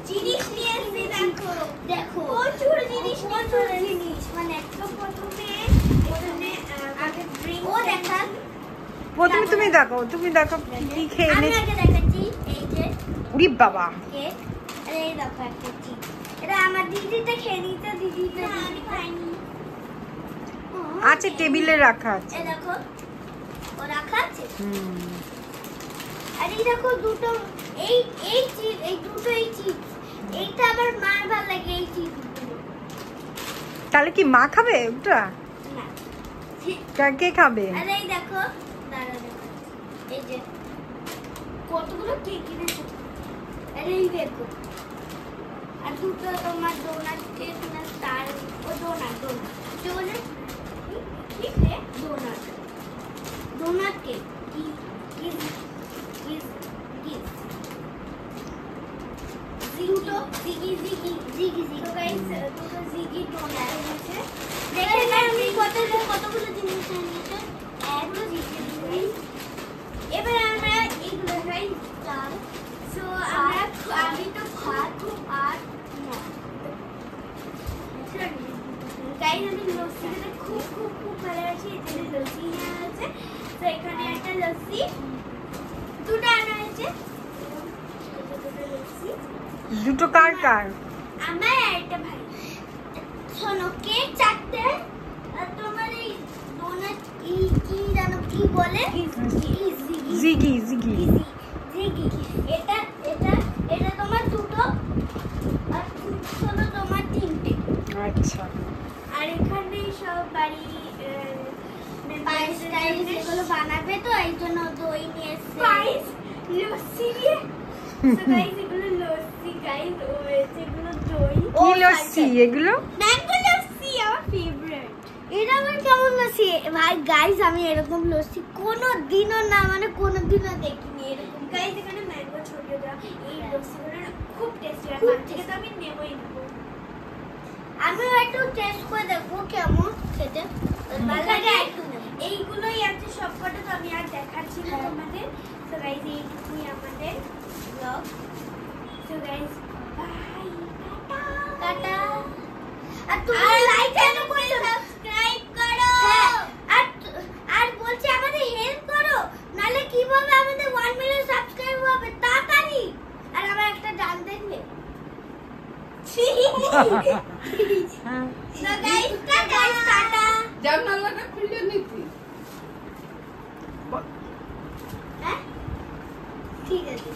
জিনিস নিয়ে এসে দেখো দেখো প্রচুর জিনিস মানে একটা প্রথমে এখানে আগে ড্রিঙ্ক ও দেখা প্রথমে তুমি দেখো কি খেয়ে আমি আগে দেখাচ্ছি এই যে উরি বাবা কেক আরে এই দেখো একটা চিজ এটা আমার দিদিটা খেয়ে নিতে দিদিটা আমি খাইনি আচ্ছা টেবিলে রাখা আছে এই দেখো ও রাখা আছে আর এই দেখো দুটো এই চিজ এই দুটো এই চিজ এইটা আবার মার ভালো লাগে এই চিজ তাহলে কি মা খাবে ওটা না কে খাবে আরে এই দেখো দাঁড়া দেখো এই যে কতগুলো কেক কিনেছো আরে এই দেখো আর দুটো তোমার ডোনাট কেক না স্টার ও ডোনাট চলে কি রে ডোনাট কেক কি দুটো জিগি তো গাইস দুটো জিগি ডোনাট আছে দেখেন আমি কতগুলো জিনিস নিয়েছি এগুলো জিগি গাইস এবার আমরা এগুলো গাইস চাল সো আমি তো খাবো আর না গাইস আমি লস্যি খেতে খুব ভালোবাসি এখানে লস্যি নেওয়া আছে তো এখানে একটা লস্যি দুটো আনা হয়েছে দুটো কার আমার আর একটা ভাই শোনো কেক চারটে আর তোমার এই ডোনাট কি জানো কি বলে জিগি এটা তোমার দুটো আর শোনো তোমার তিনটে আচ্ছা আর এখানে সব বাড়ি পায়েস টাইস এগুলো বানাবে তো এই জন্য দই নিয়ে এসেছে পায়েস লস্যি দিয়ে তো গাইস এগুলো লস্যি গাইস ও এগুলো দই কি লস্যি এগুলো ম্যাঙ্গো লস্যি আমার ফেভারিট এটা আমার কেমন লস্যি ভাই গাইস আমি এরকম লস্যি কোনোদিনও না মানে কোনোদিনও দেখিনি এরকম গাইস এখানে ম্যাঙ্গো ছড়িয়ে দেওয়া এই লস্যিগুলো খুব টেস্টি আর মাঝে তো আমি নেবই নেব আমি একটু টেস্ট করে দেখবো কেমন খেতে ভালো লাগে একটু এইগুলোই আছে সবকটা তো আমি আর দেখাচ্ছি না তোমাদের তো গাইস এইটুকুই আমাদের ব্লগ তো গাইস বাই টাটা আর তুমি লাইক এন্ড সাবস্ক্রাইব করো আর বলছি আমাদের হেল্প করো নালে কিভাবে আমাদের 1 মিলিয়ন সাবস্ক্রাইব হবে তাড়াতাড়ি আর আমার একটা ডান দেখবে So guys, টাটা জানালাটা খুলে নিতি হ্যাঁ ঠিক আছে